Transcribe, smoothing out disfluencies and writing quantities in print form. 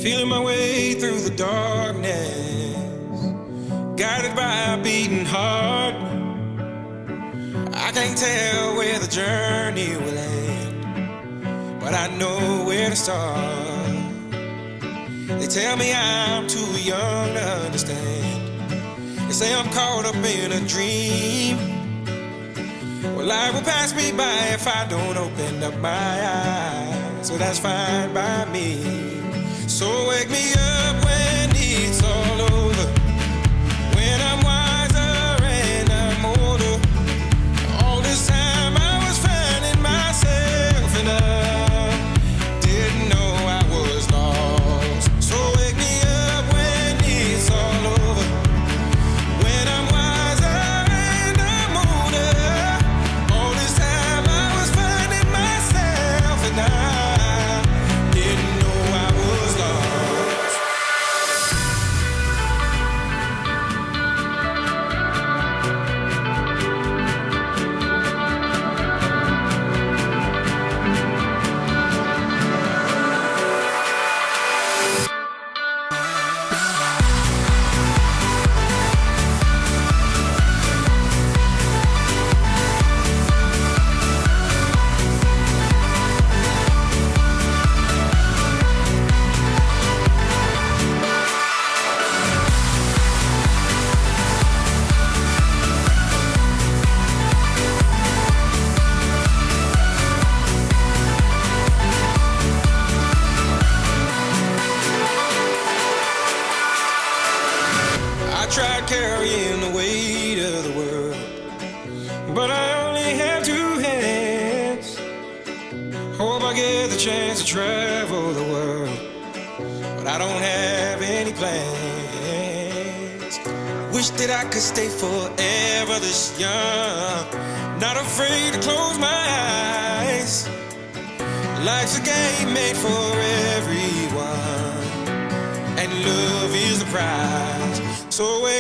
Feeling my way through the darkness, guided by a beating heart. I can't tell where the journey will end, but I know where to start. They tell me I'm too young to understand. They say I'm caught up in a dream. Well, life will pass me by if I don't open up my eyes, so that's fine by me. So wake me up when it's all over, when I'm wiser and I'm older. All this time I was finding myself and I didn't know I was lost. So wake me up when it's all over, when I'm wiser and I'm older. All this time I was finding myself and I didn't know I was lost. I tried carrying the weight of the world, but I only have two hands. Hope I get the chance to travel the world, but I don't have any plans. Wish that I could stay forever this young, not afraid to close my eyes. Life's a game made for everyone, and love is the prize. So wait